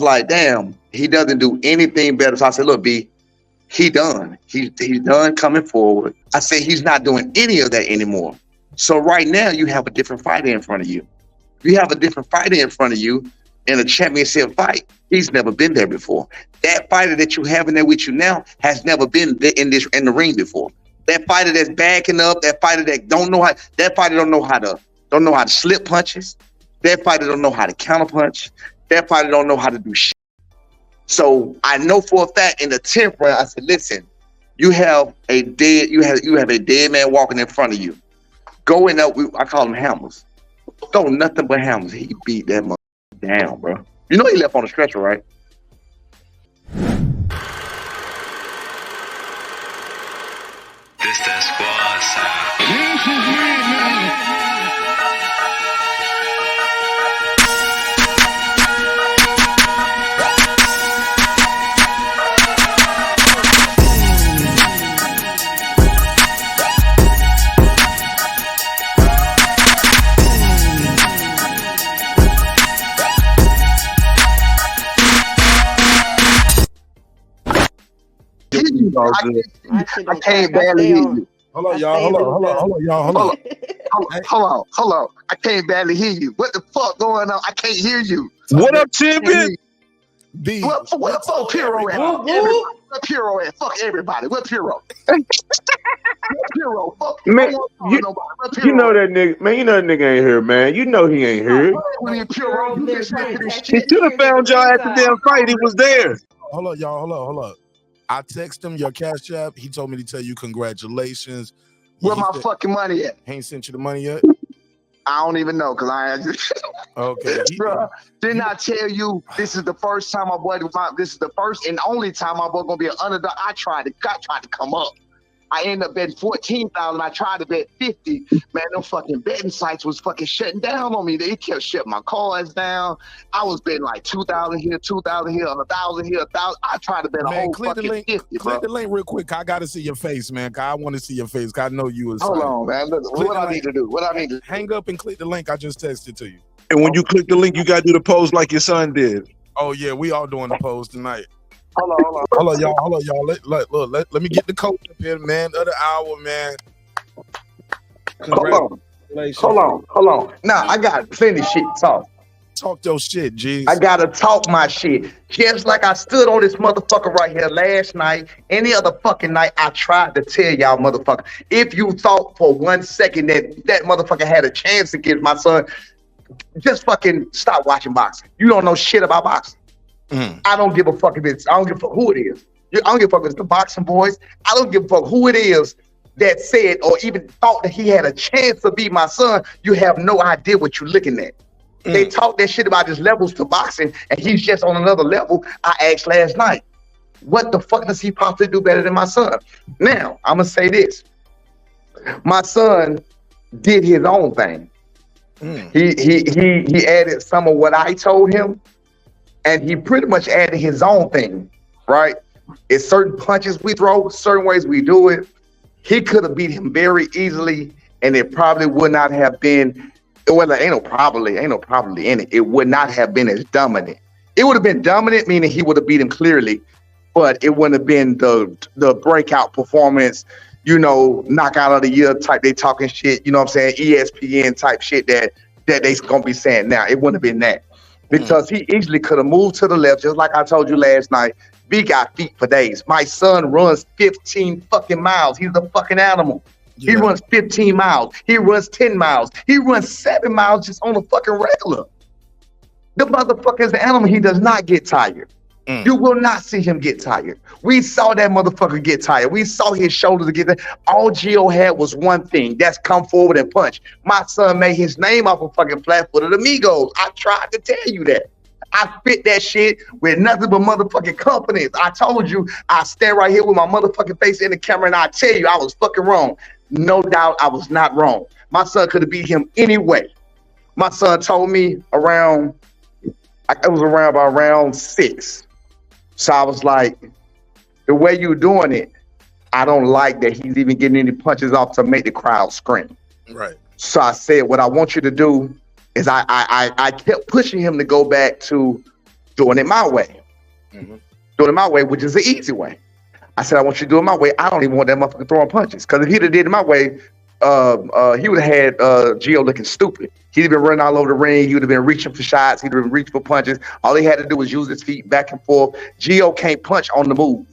was like, damn, he doesn't do anything better. So I said, look, B, he done. He's done coming forward. I said, he's not doing any of that anymore. So right now, you have a different fighter in front of you. You have a different fighter in front of you in a championship fight. He's never been there before. That fighter that you have in there with you now has never been in the ring before. That fighter that's backing up, that fighter that don't know how to slip punches. That fighter don't know how to counterpunch. That fighter don't know how to do shit. So I know for a fact in the 10th round, I said, listen, you have a dead man walking in front of you. Going up, I call them hammers. Throw nothing but hammers. He beat that motherfucker down, bro. You know he left on the stretcher, right? This that squad sound. I can't barely hear you. Hold on, y'all. Hold on. I can't barely hear you. What the fuck going on? I can't hear you. What up, champion? B. What fuck Puro at? What Puro at? Fuck everybody. What Puro? What Puro? Fuck Man, nobody. you know that nigga. Man, you know that nigga ain't here, man. You know he ain't here. He should have found y'all at the damn fight. He was there. Hold up, y'all. Hold up. I text him your cash app. He told me to tell you congratulations. Where my fucking money at? He ain't sent you the money yet? I don't even know because I okay. Bro, didn't I tell you this is the first time this is the first and only time my boy gonna be an underdog. I tried to come up. I ended up betting 14,000. I tried to bet 50. Man, them fucking betting sites was fucking shutting down on me. They kept shutting my cards down. I was betting like 2,000 here, 2,000 here, 1,000 here, 1,000. I tried to bet a whole fucking 50, Click the link real quick. I gotta see your face, man. I want to see your face. I know you was. Hold on, man. Look, what I need to do? Hang up and click the link I just texted to you. And when you click the link, you gotta do the pose like your son did. Oh yeah, we all doing the pose tonight. Hold on, y'all. Let me get the coach up here, man. Other hour, man. Hold on. Now I got plenty shit to talk. Talk your shit, G. I gotta talk my shit. Just like I stood on this motherfucker right here last night, any other fucking night, I tried to tell y'all motherfucker. If you thought for 1 second that motherfucker had a chance against my son, just fucking stop watching boxing. You don't know shit about boxing. I don't give a fuck if it's, I don't give a fuck who it is. I don't give a fuck if it's the boxing boys. I don't give a fuck who it is that said or even thought that he had a chance to beat my son. You have no idea what you're looking at. They talk that shit about his levels to boxing and he's just on another level. I asked last night, what the fuck does he possibly do better than my son? Now, I'm gonna say this. My son did his own thing. He added some of what I told him. And he pretty much added his own thing, right? It's certain punches we throw, certain ways we do it. He could have beat him very easily, and it probably would not have been, well, ain't no probably in it. It would not have been as dominant. It would have been dominant, meaning he would have beat him clearly, but it wouldn't have been the breakout performance, you know, knockout of the year type, they talking shit, you know what I'm saying, ESPN type shit that they gonna be saying now. It wouldn't have been that. Because he easily could have moved to the left, just like I told you last night. B got feet for days. My son runs 15 fucking miles. He's a fucking animal. Yeah. He runs 15 miles. He runs 10 miles. He runs 7 miles just on a fucking regular. The motherfucker is an animal. He does not get tired. You will not see him get tired. We saw that motherfucker get tired. We saw his shoulders get tired. All Gio had was one thing. That's come forward and punch. My son made his name off of fucking flat-footed amigos. I tried to tell you that. I fit that shit with nothing but motherfucking confidence. I told you I stand right here with my motherfucking face in the camera and I tell you I was fucking wrong. No doubt I was not wrong. My son could have beat him anyway. My son told me around 6. So I was like, the way you're doing it, I don't like that he's even getting any punches off to make the crowd scream. Right. So I said, what I want you to do is I kept pushing him to go back to doing it my way. Mhm. Doing it my way, which is the easy way. I said, I want you to do it my way. I don't even want that motherfucker throwing punches. Because if he'd have did it my way, he would have had Gio looking stupid. He'd have been running all over the ring. He would have been reaching for shots. He'd have been reaching for punches. All he had to do was use his feet back and forth. Gio can't punch on the move.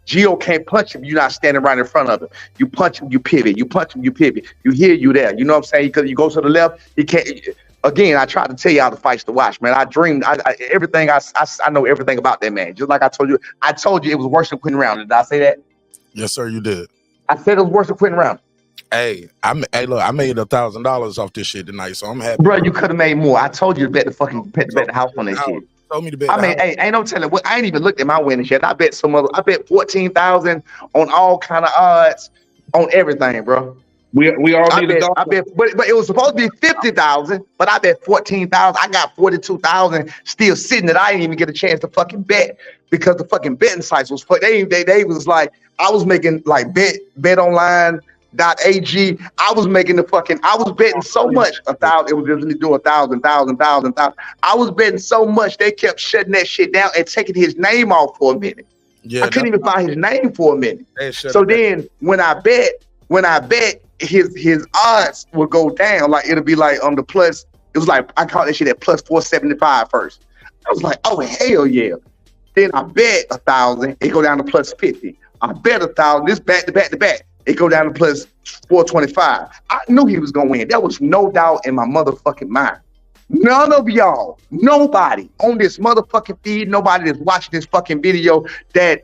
Gio can't punch him. You're not standing right in front of him. You punch him, you pivot. You punch him, you pivot. You here, you there. You know what I'm saying? Because you go to the left, he can't. Again, I tried to tell y'all the fights to watch, man. I dreamed everything. I know everything about that man. Just like I told you it was worse than Quentin Round. Did I say that? Yes, sir, you did. I said it was worse than Quentin Round. Hey, look, I made $1,000 off this shit tonight, so I'm happy. Bro, you could have made more. I told you to bet the house on that shit. Told me to bet. I mean, hey, ain't no telling. I ain't even looked at my winnings yet. I bet 14,000 on all kind of odds on everything, bro. We all need I bet, but it was supposed to be 50,000, but I bet 14,000. I got 42,000 still sitting that I didn't even get a chance to fucking bet because the fucking betting sites was they was like, I was making like betonline.ag. I was making I was betting so much 1,000. It was just do 1,000. I was betting so much they kept shutting that shit down and taking his name off for a minute. Yeah, I couldn't even find his name for a minute. So then when I bet his odds would go down, like it'll be like on the plus. It was like I caught that shit at plus 475 first. I was like, oh hell yeah. Then I bet 1,000, it go down to plus 50. I bet 1,000, this back to back. It go down to plus 425. I knew he was gonna win. There was no doubt in my motherfucking mind. None of y'all, nobody on this motherfucking feed, nobody that's watching this fucking video that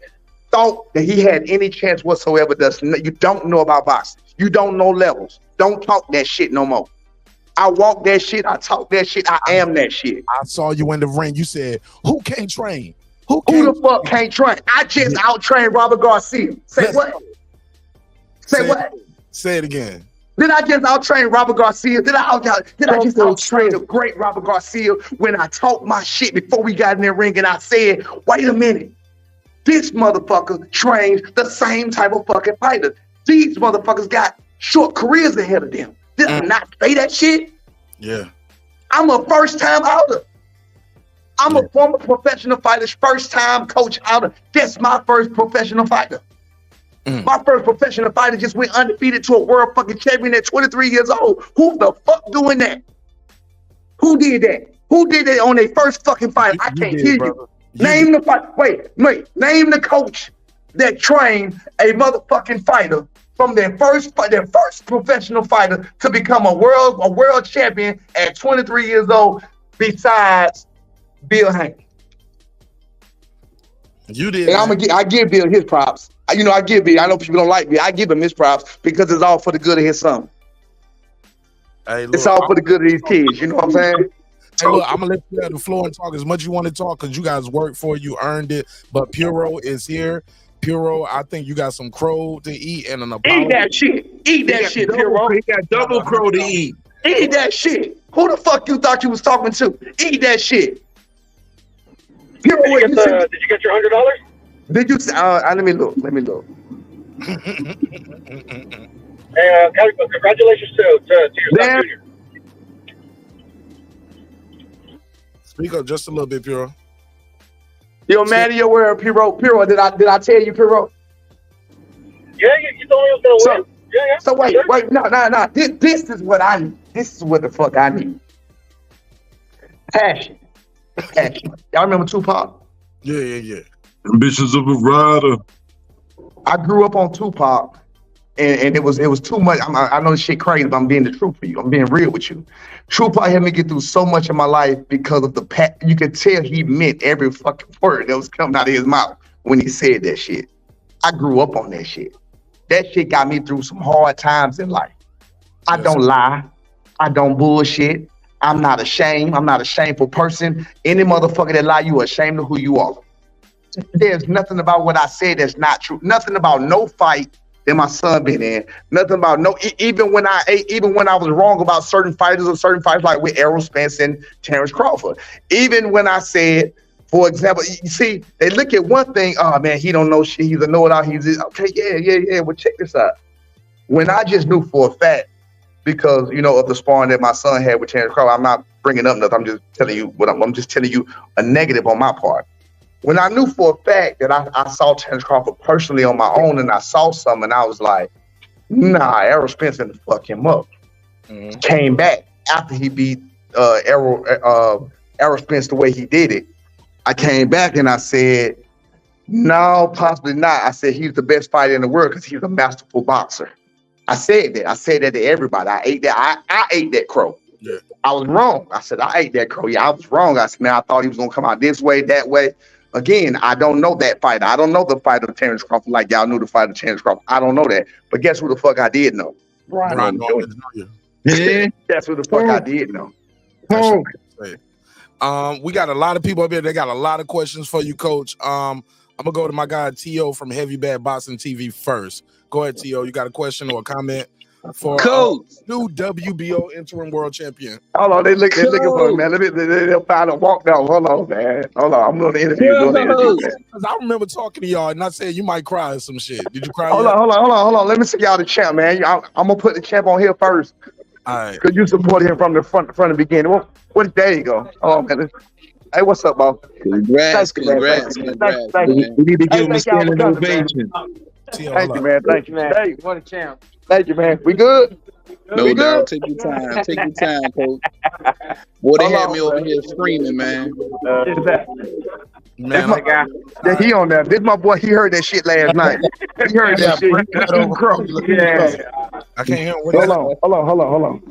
thought that he had any chance whatsoever. You don't know about boxing. You don't know levels. Don't talk that shit no more. I walk that shit. I talk that shit. I am that shit. I saw you in the ring. You said, who can't train? Who the fuck can't train? I just out-trained Robert Garcia. Say what? Say what? Say it again. Did I just out-train Robert Garcia? Did I just out-train the great Robert Garcia when I talked my shit before we got in the ring and I said, wait a minute. This motherfucker trains the same type of fucking fighter. These motherfuckers got short careers ahead of them. Did I not say that shit? Yeah. I'm a first-time outer. I'm a former professional fighter's first-time coach outer. That's my first professional fighter. My first professional fighter just went undefeated to a world fucking champion at 23 years old. Who the fuck doing that? Who did that? Who did that on their first fucking fight? I can't hear you. Name the fight. Wait. Name the coach that trained a motherfucking fighter from their first professional fighter to become a world champion at 23 years old. Besides Bill Hank. You did. And I give Bill his props. I give Bill. I know people don't like me. I give him his props because it's all for the good of his son. Hey, look, it's all for the good of these kids. You know what I'm saying? Hey, look, I'm gonna let you have the floor and talk as much as you want to talk because you guys worked for it, you earned it. But Puro is here. Puro, I think you got some crow to eat and an apology. Eat that shit. Eat that shit, Puro. He got double crow to eat. Eat that shit. Who the fuck you thought you was talking to? Eat that shit. Puro, did you get your $100? Did you? Let me look. Hey, congratulations to your son, Junior. Speak up just a little bit, Puro. Yo, man, you're wearing Puro. Puro, did I tell you, Puro? Yeah, you told me I was gonna win. Yeah. So wait, no. This is what I need. This is what the fuck I need. Passion. Y'all remember Tupac? Yeah. Ambitions of a rider. I grew up on Tupac, and it was too much. I know this shit crazy, but I'm being the truth for you. I'm being real with you. Tupac helped me get through so much of my life because of you could tell he meant every fucking word that was coming out of his mouth when he said that shit. I grew up on that shit. That shit got me through some hard times in life. I don't lie. I don't bullshit. I'm not ashamed. I'm not a shameful person. Any motherfucker that lie, you ashamed of who you are. There's nothing about what I said that's not true. Nothing about no fight that my son been in. Nothing about even when I was wrong about certain fighters or certain fights like with Errol Spence and Terrence Crawford. Even when I said, for example, you see, they look at one thing, oh man, he don't know shit, he's a know-it-all, okay, yeah, well check this out. When I just knew for a fact because of the sparring that my son had with Terrence Crawford. I'm not bringing up nothing. I'm just telling you I'm just telling you a negative on my part. When I knew for a fact that I saw Terrence Crawford personally on my own, and I saw something, and I was like, nah, Errol Spence gonna fuck him up. Came back after he beat Errol Spence the way he did it. I came back and I said, no, possibly not. I said he's the best fighter in the world because he's a masterful boxer. I said that. I said that to everybody. I ate that. I ate that crow. Yeah. I was wrong. I said I ate that crow. Yeah, I was wrong. I said, man, I thought he was gonna come out this way, that way. Again, I don't know that fighter. I don't know the fighter of Terrence Crawford like y'all knew the fighter of Terrence Crawford. I don't know that. But guess who the fuck I did know? Brian That's who the fuck I did know. We got a lot of people up here. They got a lot of questions for you, Coach. I'm gonna go to my guy T.O. from Heavy Bad Boxing TV first. Go ahead, T.O. You got a question or a comment for Coach, new WBO interim world champion? Hold on, they're looking for me, man. They'll find a walk down. Hold on, man. Hold on, I'm doing the interview. Because I remember talking to y'all and I said you might cry or some shit. Did you cry? Hold on. Let me see y'all the champ, man. I'm gonna put the champ on here first. All right. Because you supported him from the front of the beginning. There you go. Oh man. Hey, what's up, boss? Congrats. Thank you. We need to give him a standing ovation. Thank you, man. Thank you, man. What a champ. Thank you, man. We good? No doubt. Take your time. Take your time, Coach. Boy, they had me over here screaming, man. Man, my guy. He on there. This my boy. He heard that shit last night. He heard that shit. I can't hear him. Hold on.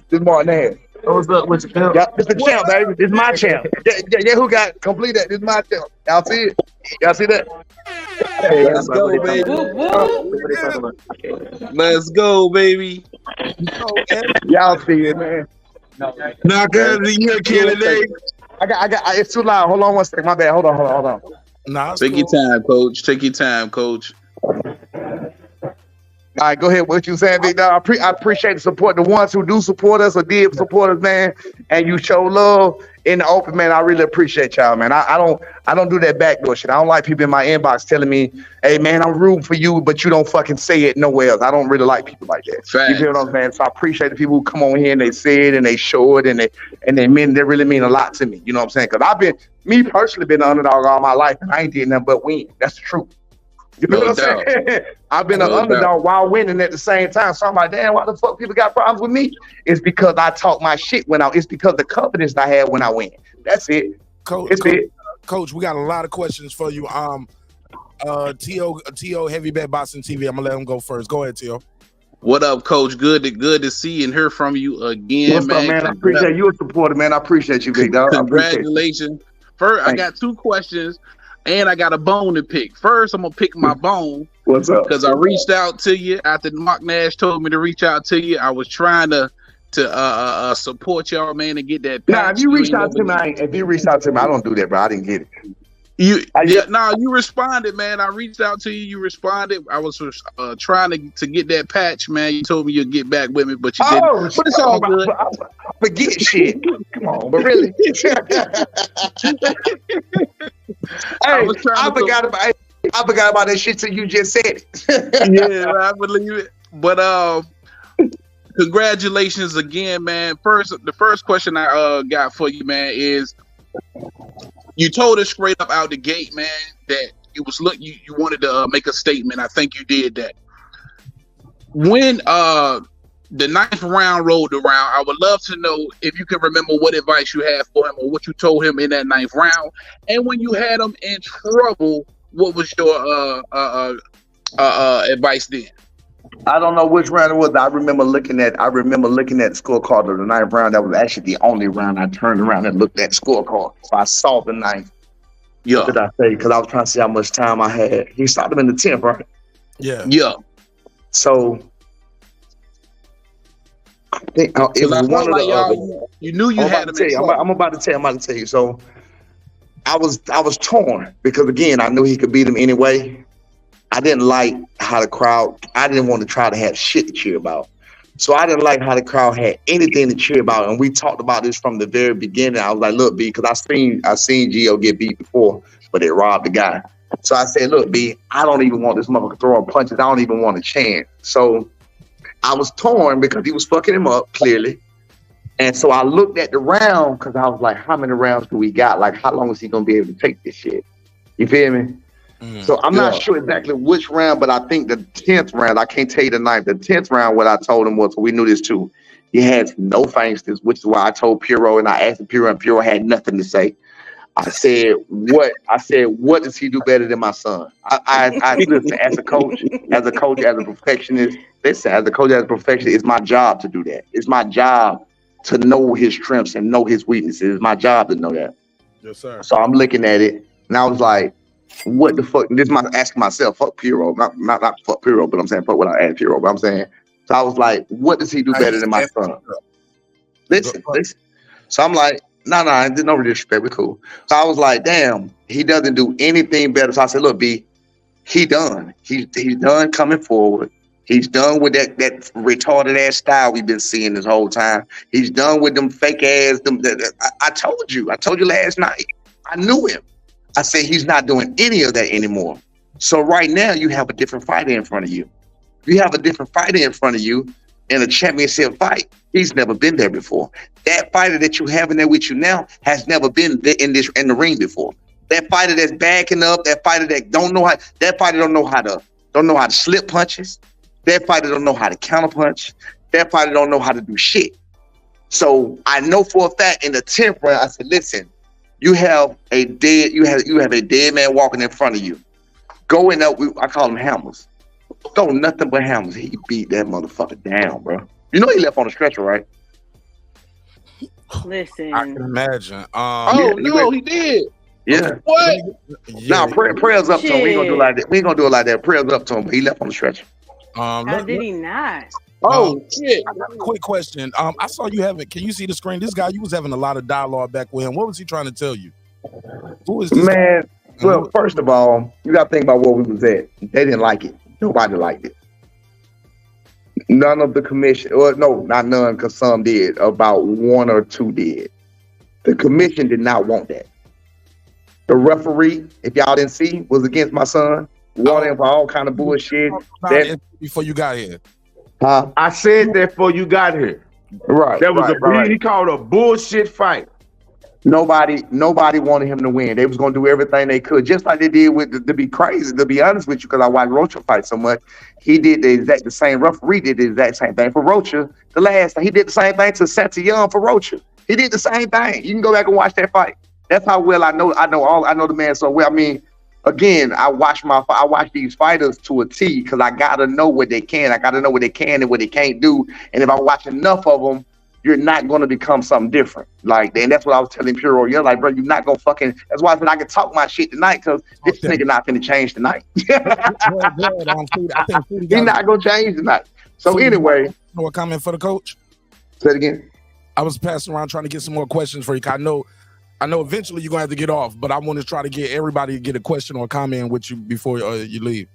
This Martin. What's up with your Yeah, this the champ, baby. This is my champ. Yeah, who got complete that? This is my champ. Y'all see it? Y'all see that? Let's go, baby. Let's go, baby. Y'all see it, man. Not because you're a candidate. I got. It's too loud. Hold on one second. My bad. Hold on. Nah, Take your time, Coach. Take your time, Coach. All right, go ahead. What you saying, Big Dog? I appreciate the support. The ones who do support us or did support us, man, and you show love in the open, man. I really appreciate y'all, man. I don't do that backdoor shit. I don't like people in my inbox telling me, "Hey, man, I'm rooting for you," but you don't fucking say it nowhere else. I don't really like people like that. Facts. You feel what I'm saying? So I appreciate the people who come on here and they say it and they show it and they really mean a lot to me. You know what I'm saying? Because I've been an underdog all my life and I ain't did nothing but win. That's the truth. You know what I'm saying? I've been an underdog while winning at the same time. So I'm like, damn, why the fuck people got problems with me? It's because I talk my shit it's because the confidence I have when I win. That's it. Coach, we got a lot of questions for you. T.O. Heavy Bad Boxing TV. I'm gonna let him go first. Go ahead, T.O. What up, Coach? Good to see and hear from you again, What's up, man? I appreciate you a supporter, man. I appreciate you, big dog. Congratulations. First, I got two questions. And I got a bone to pick. First, I'm gonna pick my bone. What's up? Because I reached out to you after Mark Nash told me to reach out to you. I was trying to support y'all, man, and get that. Nah, if you reached out to me, I don't do that, bro. I didn't get it. You responded, man. I reached out to you. You responded. I was trying to get that patch, man. You told me you'd get back with me, but you didn't. But it's all good. I forget shit. Come on, but really. I forgot about that shit till you just said it. Yeah, I believe it. But congratulations again, man. The first question I got for you, man, is you told us straight up out the gate, man, that you wanted to make a statement. I think you did that. When the 9th round rolled around, I would love to know if you can remember what advice you had for him or what you told him in that 9th round. And when you had him in trouble, what was your advice then? I don't know which round it was. I remember looking at the scorecard of the 9th round. That was actually the only round I turned around and looked at the scorecard. So I saw the 9th. Yeah. What did I say? Because I was trying to see how much time I had. He stopped him in the 10th, right? Yeah. So I think it was one of the other. You knew you had him. I'm about to tell you. So I was torn because again, I knew he could beat him anyway. I didn't like how the crowd. I didn't want to try to have shit to cheer about. So I didn't like how the crowd had anything to cheer about. And we talked about this from the very beginning. I was like, look, B, because I seen Gio get beat before, but it robbed the guy. So I said, look, B, I don't even want this motherfucker throwing punches. I don't even want a chance. So I was torn because he was fucking him up clearly. And so I looked at the round because I was like, how many rounds do we got? Like, how long is he gonna be able to take this shit? You feel me? So I'm not sure exactly which round, but I think the 10th round, I can't tell you the ninth. The 10th round, what I told him was, we knew this too. He has no feinsters, which is why I told Puro, and I asked Puro, and Puro had nothing to say. I said, what does he do better than my son? I listen, as a coach, as a perfectionist, listen, as a coach, as a perfectionist, it's my job to do that. It's my job to know his strengths and know his weaknesses. It's my job to know that. Yes, sir. So I'm looking at it, and I was like, what the fuck? This is my asking myself, fuck Puro. Not fuck Puro, but I'm saying fuck what I asked Puro, but I'm saying, so I was like, what does he do better than my son? Listen. So I'm like, no, there's no disrespect. We're cool. So I was like, damn, he doesn't do anything better. So I said, look, B, he done. He's done coming forward. He's done with that retarded ass style we've been seeing this whole time. He's done with them fake ass. I told you last night. I knew him. I said he's not doing any of that anymore. So right now you have a different fighter in front of you. You have a different fighter in front of you in a championship fight. He's never been there before. That fighter that you have in there with you now has never been in the ring before. That fighter that's backing up, that fighter that don't know how to slip punches. That fighter don't know how to counter punch. That fighter don't know how to do shit. So I know for a fact in the 10th round, I said, listen, you have a dead man walking in front of you. Going up, I call him hammers. Throw nothing but hammers. He beat that motherfucker down, bro. You know he left on the stretcher, right? Listen. I can imagine. He did. Yeah. What? Yeah. Nah, prayers up to him. We ain't gonna do it like that. We ain't gonna do it like that. Prayers up to him, but he left on the stretcher. How did he not? Shit. I got a quick question. I saw you having. Can you see the screen? This guy, you was having a lot of dialogue back with him. What was he trying to tell you? Who is this man? guy? Well, first of all, you gotta think about where we was at. They didn't like it. Nobody liked it. None of the commission, or no, not none, because some did. About one or two did. The commission did not want that. The referee, if y'all didn't see, was against my son. Wanting for all kind of bullshit. Before you got here. Huh? I said that before you got here. Right. That was right. He called a bullshit fight. Nobody wanted him to win. They was gonna do everything they could, just like they did with to be crazy. To be honest with you, because I watched Rocha fight so much, he did the same. Referee did the exact same thing for Rocha. The last time he did the same thing to Santillian for Rocha. He did the same thing. You can go back and watch that fight. That's how well I know the man so well. I mean, again, I watch these fighters to a T because I gotta know what they can. I gotta know what they can and what they can't do. And if I watch enough of them, you're not going to become something different. Like, and that's what I was telling Puro. You're like, bro, you're not going to fucking, that's why I said I can talk my shit tonight because this nigga not going to change tonight. He's not going to change tonight. So anyway. A comment for the coach? Say it again. I was passing around trying to get some more questions for you. I know eventually you're going to have to get off, but I want to try to get everybody to get a question or a comment with you before you leave.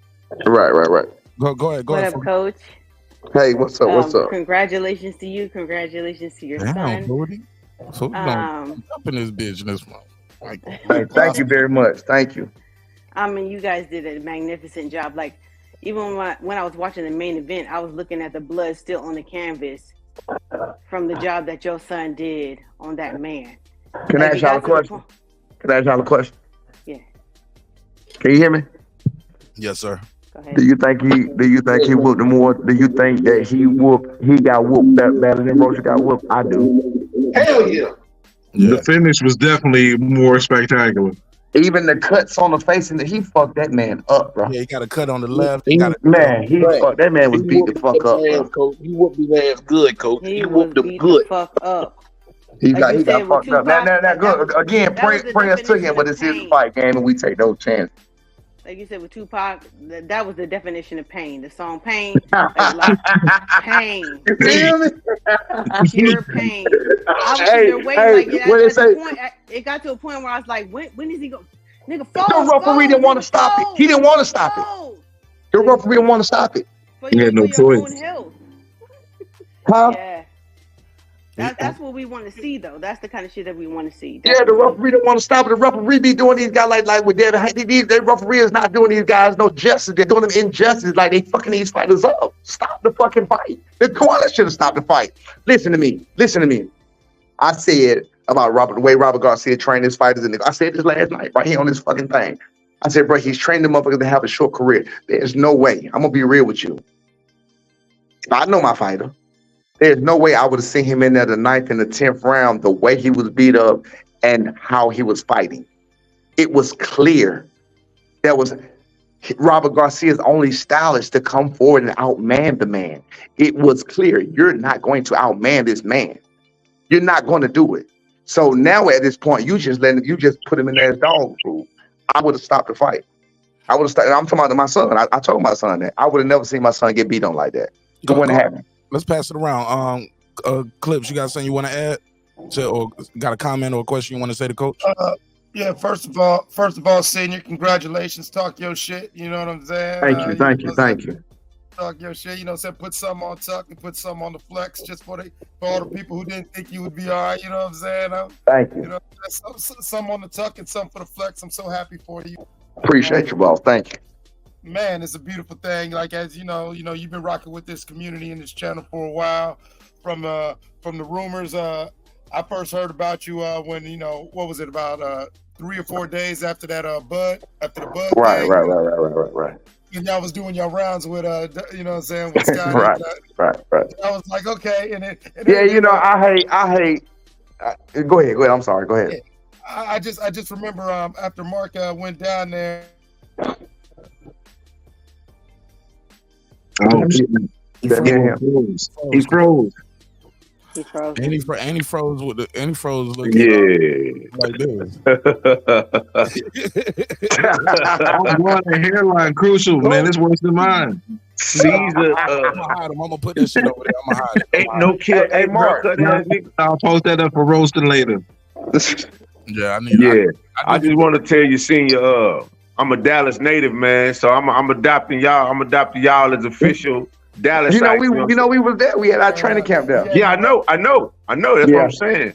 Right. Go ahead. What up, coach? Hey, what's up? Congratulations to you. Congratulations to your son. Brody. So up in this business. Thank you very much. Thank you. I mean, you guys did a magnificent job. Like, even when I was watching the main event, I was looking at the blood still on the canvas from the job that your son did on that man. Can I ask y'all a question? Yeah. Can you hear me? Yes, sir. Do you think he whooped him more? Do you think that he got whooped better than Rocha got whooped? I do. Hell yeah. The finish was definitely more spectacular. Even the cuts on the face, and he fucked that man up, bro. Yeah, he got a cut on the left. That man was beat the fuck up, bro. Coach. He whooped his ass good, coach. He whooped him good. The fuck up. He got fucked up. Now, good. Again, prayers to him, but it's his fight game, and we take those chances. Like you said with Tupac, that was the definition of pain. The song "Pain," like pain. You feel me? Pure pain. I was there waiting. It got to a point where I was like, "When is he going? Nigga, fall." The referee didn't want to stop it. He didn't want to stop it. The referee didn't want to stop it. He had no choice. Huh? Yeah. That's what we want to see, though. That's the kind of shit that we want to see. Yeah, the referee don't want to stop it. The referee be doing these guys like with Devin Haney. The referee is not doing these guys no justice. They're doing them injustice, like they fucking these fighters up. Stop the fucking fight. The corner should have stopped the fight. Listen to me. I said about the way Robert Garcia trained his fighters, I said this last night right here on this fucking thing. I said, bro, he's trained them motherfuckers to have a short career. There's no way. I'm gonna be real with you. I know my fighter. There's no way I would have seen him in there the 9th and the 10th round, the way he was beat up and how he was fighting. It was clear. That was Robert Garcia's only style is to come forward and outman the man. It was clear. You're not going to outman this man. You're not going to do it. So now at this point, you just put him in there as dog food. I would have stopped the fight. I would have stopped. I'm talking about my son. I told my son that. I would have never seen my son get beat on like that. It wouldn't happen. Let's pass it around. Clips, you got something you want to add? Or got a comment or a question you want to say to Coach? Yeah, first of all, senior, congratulations. Talk your shit. You know what I'm saying? Thank you. Talk your shit. You know what I'm saying? Put some on tuck and put some on the flex just for all the people who didn't think you would be all right. You know what I'm saying? Thank you. You know, some on the tuck and some for the flex. I'm so happy for you. Appreciate you, boss. Thank you. Man, it's a beautiful thing. Like, as you know, you've been rocking with this community and this channel for a while. From the rumors, I first heard about you when what was it, about 3 or 4 days after that Bud thing. Right. And y'all was doing your rounds with you know what I'm saying, with Scott. right. I was like, okay, and I hate. Go ahead. I'm sorry. Go ahead. I just remember after Mark went down there. Oh, he froze. He froze. And he froze with the froze looking like this. I'm going to hairline crucial, man. It's worse than mine. Caesar, I'm gonna hide him. I'm gonna put that shit over there. I'm gonna hide him. Ain't no kill. Hey, Mark. I'll post that up for roasting later. Yeah, I just want to tell you, senior. I'm a Dallas native, man. So I'm adopting y'all. I'm adopting y'all as official Dallas. We was there. We had our training camp there. Yeah, I know. That's what I'm saying.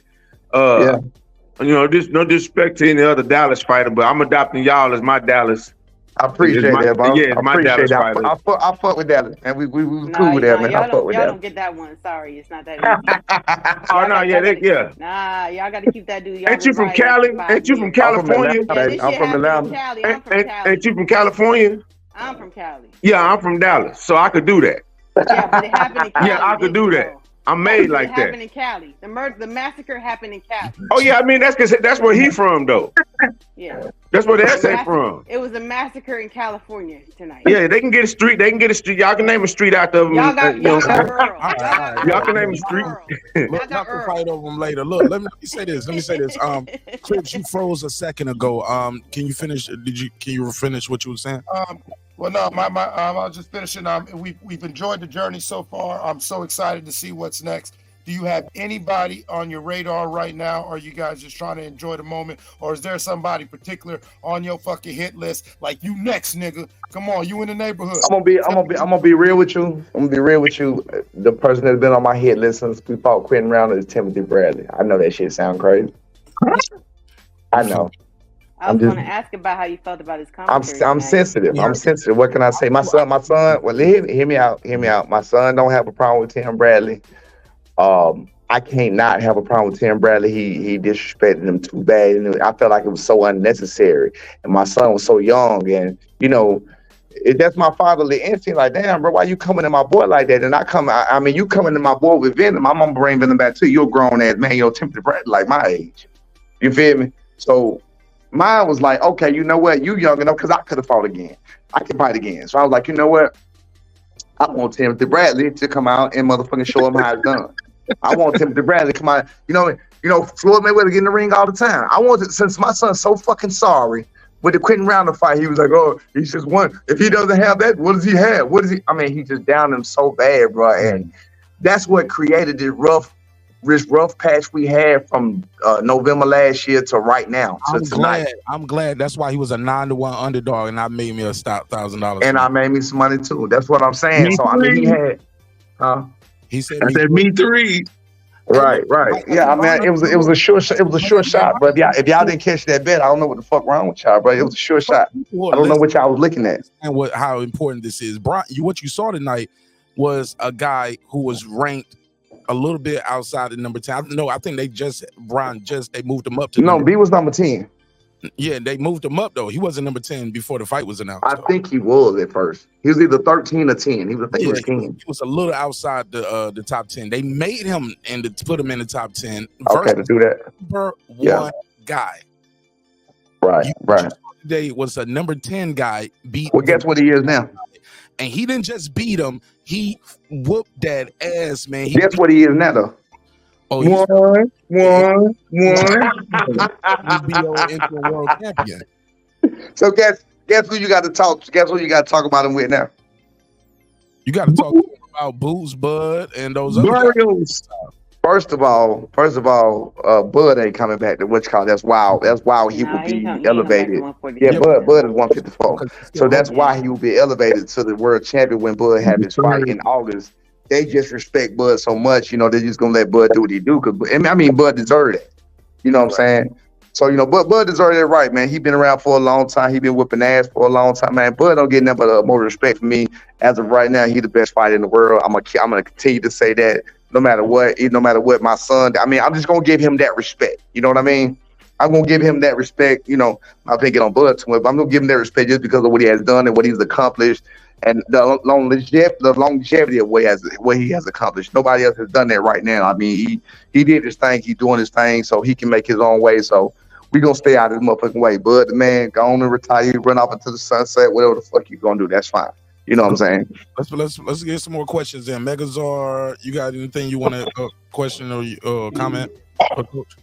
No disrespect to any other Dallas fighter, but I'm adopting y'all as my Dallas. I appreciate that, bro. Yeah, my Dallas fighter. I fuck with Dallas, and we was cool with that, man. I fuck with that. Y'all don't get that one. Sorry, it's not that easy. Oh no, yeah. Nah, y'all got to keep that dude. Ain't you from Cali? Ain't you from California? I'm from Atlanta. Ain't you from California? I'm from Cali. Yeah, I'm from Dallas, so I could do that. Yeah, but it happened in Cali. Yeah, I could do that. I'm made like that. It happened in Cali. The massacre happened in Cali. Oh yeah, I mean that's where he from though. Yeah. That's where the essay from. It was a massacre in California tonight. Yeah, they can get a street. Y'all can name a street out of them. Y'all got Earl. Y'all can name a street. Look, y'all can fight over them later. Look, let me say this. Clips, you froze a second ago. Can you finish? Can you finish what you were saying? Well, no, I was just finishing. We've enjoyed the journey so far. I'm so excited to see what's next. Do you have anybody on your radar right now? Or are you guys just trying to enjoy the moment? Or is there somebody particular on your fucking hit list? Like, you next, nigga. Come on, you in the neighborhood. I'm gonna be real with you. The person that's been on my hit list since we fought Quentin Round is Timothy Bradley. I know that shit sound crazy. I know. I was going to ask about how you felt about his commentary. I'm sensitive. Yeah. I'm sensitive. What can I say? My son. Well, hear me out. My son don't have a problem with Tim Bradley. I can't not have a problem with Tim Bradley. He disrespected him too bad, and I felt like it was so unnecessary. And my son was so young, and that's my fatherly instinct. Like, damn, bro, why you coming to my boy like that? And you coming to my boy with venom. I'm gonna bring venom back too. You're a grown ass man. You're Timothy Bradley, like my age. You feel me? So mine was like, okay, you know what? You young enough, because I could have fought again. I can fight again. So I was like, you know what? I want Timothy Bradley to come out and motherfucking show him how it's done. I want Timothy Bradley to come out. Floyd Mayweather get in the ring all the time. I want it, since my son's so fucking sorry with the Quentin Rounder fight. He was like, oh, he's just one. If he doesn't have that, what does he have? He just downed him so bad, bro. And that's what created this rough patch we had from November last year to right now. I'm glad. That's why he was a 9-1 underdog, and I made me a $1,000. And I made me some money too. That's what I'm saying. Me so three. he had. He said, I said me three. Right. Yeah, I mean, it was a sure shot. It was a sure shot. But yeah, if y'all didn't catch that bet, I don't know what the fuck wrong with y'all, bro. It was a sure shot. I don't know what y'all was looking at. And how important this is. Brian, what you saw tonight was a guy who was ranked a little bit outside of number 10. No, I think they moved him up to B was number 10. Yeah, they moved him up though. He wasn't number 10 before the fight was announced. I think he was at first. He was either 13 or 10. He was 10. He was a little outside the top 10. They made him and to put him in the top 10. Okay, to do that. Number one guy. Right. Today was a number 10 guy beat. Well, guess what he is now? And he didn't just beat him, he whooped that ass, man. Guess what he is now, though? Oh, one. Into a world champion. So guess who you got to talk? Guess who you got to talk about him with now? You got to talk about Boots, Bud, and those other guys. First of all, Bud ain't coming back to what's called. That's wild. That's why he would be elevated. Yeah, Bud is 154. So that's why he will be elevated to the world champion when Bud have his fight in August. They just respect Bud so much, they're just gonna let Bud do what he do. Cause Bud deserved it. You know what I'm saying? So Bud deserved it, right, man. He been around for a long time. He been whipping ass for a long time, man. Bud don't get nothing but more respect from me. As of right now, he the best fighter in the world. I'm gonna continue to say that no matter what my son. I'm just gonna give him that respect. You know what I mean? I'm gonna give him that respect. I think it on Bud too much, but I'm gonna give him that respect just because of what he has done and what he's accomplished. And the longevity of what he has accomplished. Nobody else has done that right now. He did his thing. He's doing his thing, so he can make his own way. So we gonna stay out of his motherfucking way. Bud, the man, go on and retire. You run off into the sunset. Whatever the fuck you gonna do, that's fine. You know what I'm saying? Let's get some more questions in. Megazar, you got anything you want to question or comment, Coach,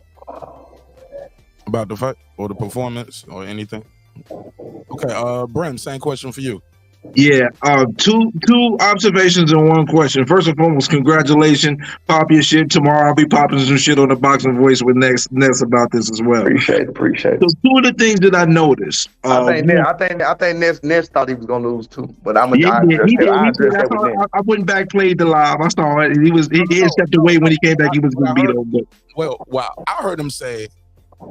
about the fight or the performance or anything? Okay, Brim, same question for you. Yeah, two observations and one question. First and foremost, congratulations. Pop your shit. Tomorrow I'll be popping some shit on the Boxing Voice with Ness about this as well. Appreciate it. So two of the things that I noticed. I think Ness thought he was gonna lose too, but I went back, played the live. I saw it. He stepped away when he came back. He was gonna beat him. Wow. I heard him say.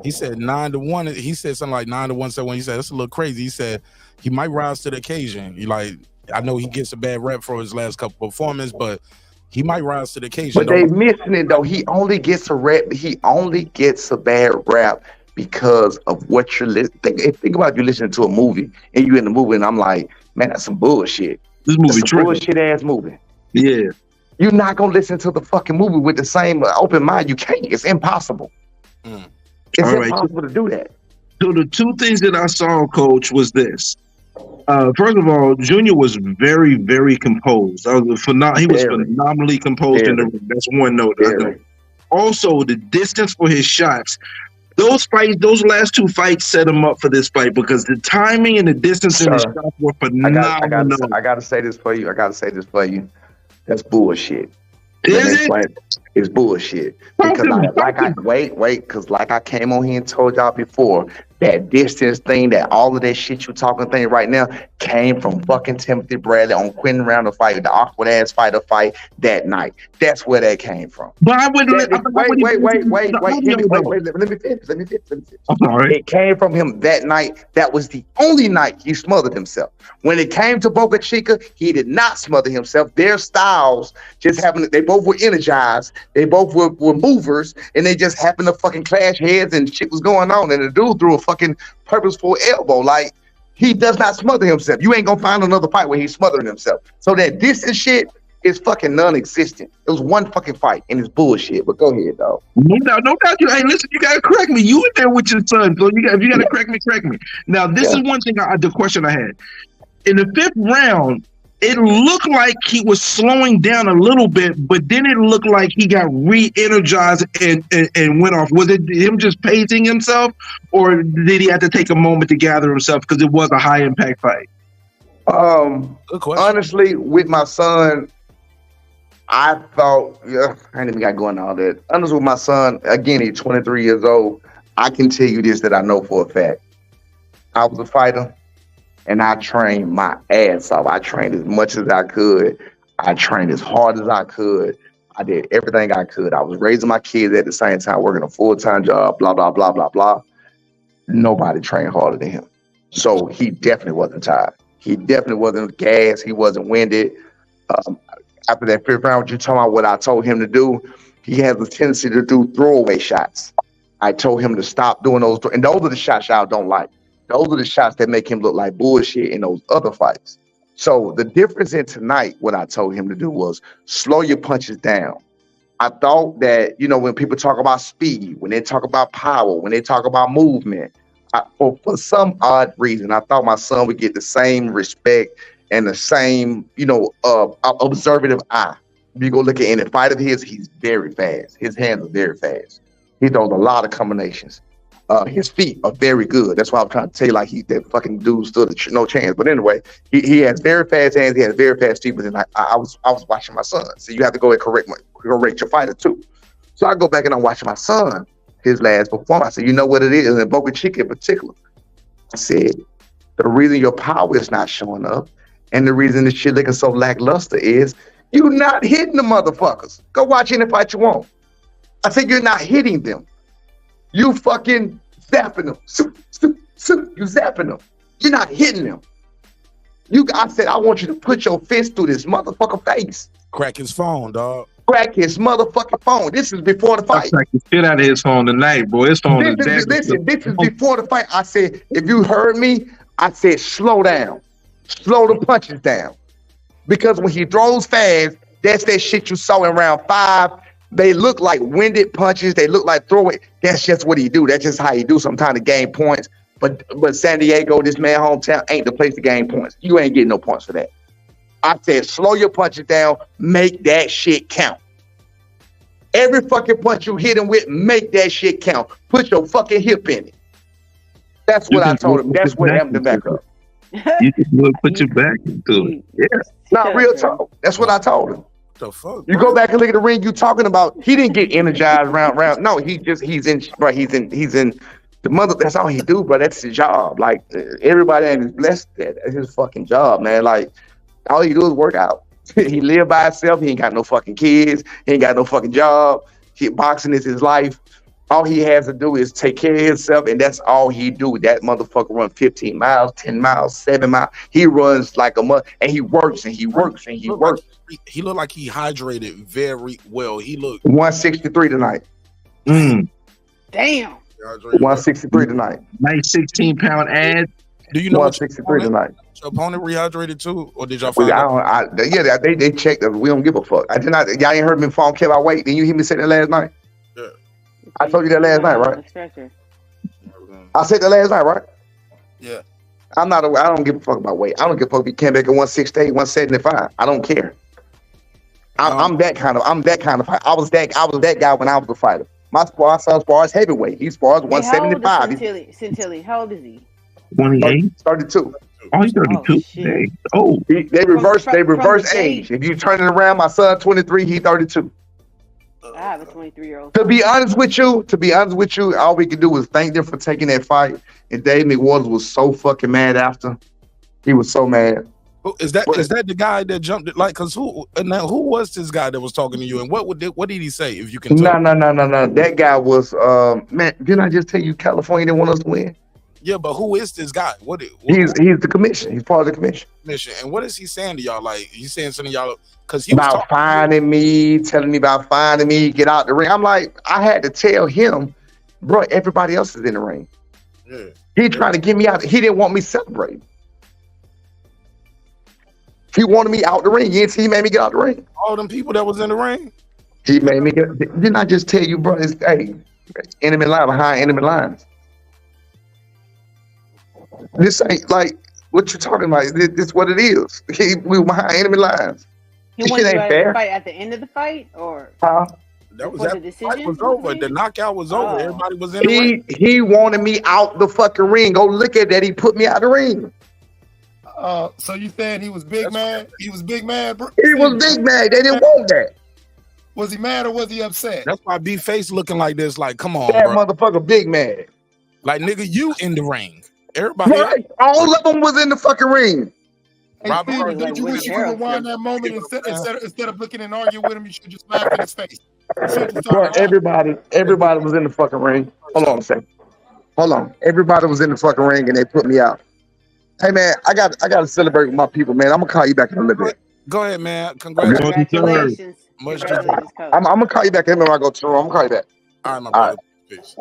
He said 9-1. He said something like 9-1. So when he said that's a little crazy, he said he might rise to the occasion. I know he gets a bad rep for his last couple performances, but he might rise to the occasion. But they missing it though. He only gets a rep. He only gets a bad rap because of what you're listening. Think about you listening to a movie and you in the movie, and I'm like, man, that's some bullshit. This movie bullshit ass movie. Yeah. You're not gonna listen to the fucking movie with the same open mind. You can't. It's impossible. It's impossible to do that. So the two things that I saw, Coach, was this. First of all, Junior was very, very composed. He was phenomenally composed in the ring. That's one note. Also, the distance for his shots. Those last two fights set him up for this fight because the timing and the distance in his shots were phenomenal. I gotta say this for you. That's bullshit. Is it? It's bullshit. Because like I came on here and told y'all before, that distance thing, that all of that shit you talking thing right now came from fucking Timothy Bradley on Quentin Rounder fight, the awkward ass fight that night. That's where that came from. But I wouldn't wait. Let me finish. I'm sorry. It came from him that night. That was the only night he smothered himself. When it came to Boca Chica, he did not smother himself. Their styles just happened. They both were energized. They both were movers, and they just happened to fucking clash heads, and shit was going on. And the dude threw a fucking purposeful elbow. Like, he does not smother himself. You ain't gonna find another fight where he's smothering himself. So that distance shit is fucking non-existent. It was one fucking fight, and it's bullshit. But go ahead, dog. No doubt. Hey, listen, you gotta correct me. You were there with your son, so if you gotta correct me. Now, this is one thing. The question I had in the fifth round. It looked like he was slowing down a little bit, but then it looked like he got re-energized and went off. Was it him just pacing himself, or did he have to take a moment to gather himself because it was a high-impact fight? Honestly, with my son, I thought, I ain't even got going all that. Honestly, with my son, again, he's 23 years old. I can tell you this that I know for a fact. I was a fighter. And I trained my ass off. I trained as much as I could. I trained as hard as I could. I did everything I could. I was raising my kids at the same time, working a full-time job, blah, blah, blah, blah, blah. Nobody trained harder than him. So he definitely wasn't tired. He definitely wasn't gassed. He wasn't winded. After that 5th round, you talking about what I told him to do, he has a tendency to do throwaway shots. I told him to stop doing those. And those are the shots y'all don't like. Those are the shots that make him look like bullshit in those other fights. So the difference in tonight, what I told him to do was slow your punches down. I thought that, when people talk about speed, when they talk about power, when they talk about movement, for some odd reason, I thought my son would get the same respect and the same, observative eye. If you go look at any fight of his, he's very fast. His hands are very fast. He throws a lot of combinations. His feet are very good. That's why I'm trying to tell you, like, that fucking dude stood no chance. But anyway, he has very fast hands. He has very fast feet. But then I was watching my son. So you have to go and correct your fighter too. So I go back and I'm watching my son, his last performance. I said, you know what it is? And Boca Chica in particular. I said, the reason your power is not showing up and the reason this shit looking so lackluster is you're not hitting the motherfuckers. Go watch any fight you want. I said, you're not hitting them. You fucking zapping them. You zapping them. You're not hitting them. I said, I want you to put your fist through this motherfucker face. Crack his phone, dog. Crack his motherfucking phone. This is before the fight. Crack the shit out of his phone tonight, boy. His phone is dead. Listen, this is before the fight. I said, if you heard me, I said, slow down. Slow the punches down. Because when he throws fast, that's that shit you saw in round 5. They look like winded punches. They look like throwaway. That's just what he do. That's just how he do sometimes to gain points. But San Diego, this man hometown, ain't the place to gain points. You ain't getting no points for that. I said, slow your punches down. Make that shit count. Every fucking punch you hit him with, make that shit count. Put your fucking hip in it. That's what I told him. That's what happened to back up. You just put your back into it. Yeah. Not real talk. That's what I told him. The fuck, you go back and look at the ring you talking about. He didn't get energized round. No, he's in the mother. That's all he do, bro. That's his job. Like, everybody ain't is blessed. That's his fucking job, man. Like, all he do is work out. He live by himself. He ain't got no fucking kids. He ain't got no fucking job. Boxing is his life. All he has to do is take care of himself, and that's all he do. That motherfucker run 15 miles, 10 miles, 7 miles. He runs like a mother, and he works and he works and he works. He looked like he hydrated very well. He looked 163 tonight. Damn. 163 tonight. Nice 16-pound ass. Do you know 163 tonight? Your opponent rehydrated too, or did y'all find out? They checked us. We don't give a fuck. I did not. Y'all ain't heard me phone care about weight. Didn't you hear me say that last night? Yeah. I told you that last night, right? I said that last night, right? Yeah. I don't give a fuck about weight. I don't give a fuck if you came back at 168, 175. I don't care. I'm that kind of fighter. I was that guy when I was a fighter. My son spars heavyweight. He spars 175. How old is Santillian? How old is he? 28? 32. Oh, he's 32. They reverse age. If you turn it around, my son 23, he 32. I have a 23-year-old. To be honest with you, all we could do was thank them for taking that fight. And Dave McWaters was so fucking mad after. He was so mad. Is that the guy that jumped it? Like, cause who was this guy that was talking to you, and what did he say? If you can tell. No. That guy was man. Didn't I just tell you California didn't want us to win? Yeah, but who is this guy? He's the commission. He's part of the commission. And what is he saying to y'all? Like, he's saying something to y'all because he about was finding me, telling me about finding me, get out the ring. I'm like, I had to tell him, bro. Everybody else is in the ring. Yeah. He trying to get me out. He didn't want me celebrating. He wanted me out the ring. Yes, he made me get out the ring. All them people that was in the ring. He made me get. Didn't I just tell you, bro? It's enemy line behind enemy lines. This ain't like what you're talking about. This is what it is. We were behind enemy lines. He wanted you to fight at the end of the fight, or that was the fight was over. The knockout was over. Everybody was in the ring. He wanted me out the fucking ring. Go look at that. He put me out the ring. So you saying he was big mad? He was big mad, bro? He was big mad. They didn't want that. Was he mad or was he upset? That's why B face looking like this. Like, come on, that bro. Motherfucker big mad. Like, nigga, you in the ring. Everybody, right? All of them was in the fucking ring. Hey, Robert Steve, Parker don't you Woody wish you could Harrelson. rewind that moment instead of looking and arguing with him, you should just laugh in his face. You should just Bro, start laughing. everybody was in the fucking ring. Hold on a second. Hold on. Everybody was in the fucking ring and they put me out. Hey man, I got to celebrate with my people, man. I'm gonna call you back in a little bit. Go ahead, man. Congratulations. Congratulations. Much Congratulations, Coach. I'm gonna call you back in when I go to the room. I'm gonna call you back. All right, my All brother. right. Peace.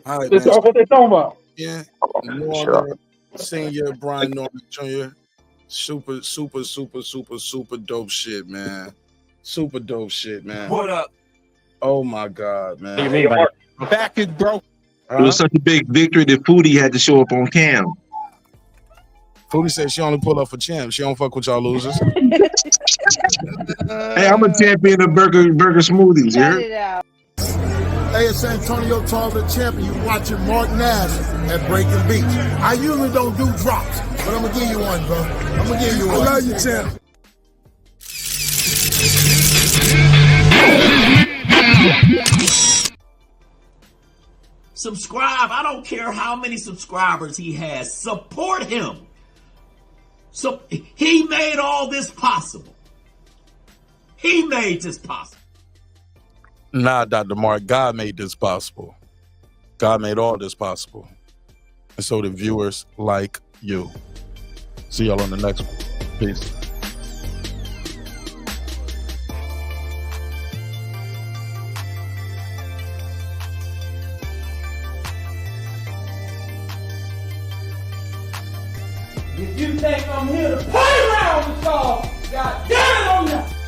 All right, That's man. all what they talking about. Yeah. Sure. Norman Senior, Brian Norman Jr. Super dope shit, man. Super dope shit, man. What up? Oh my God, man. What do you mean by that? Back is broke. It was such a big victory that Foodie had to show up on cam. Foodie said she only pull up for champs. She don't fuck with y'all losers. Hey, I'm a champion of burger smoothies. You Cut heard? it out. Hey, it's Antonio Tarver, the champion. You watching Mark Nash at Breaking Beach. I usually don't do drops, but I'm gonna give you one, bro. I'm gonna give you one. I love you, champ. Subscribe. I don't care how many subscribers he has. Support him. So he made all this possible. He made this possible. Nah, Dr. Mark, God made this possible. God made all this possible. And so the viewers like you. See y'all on the next one. Peace. If you think I'm here to play around with y'all, God damn it on you.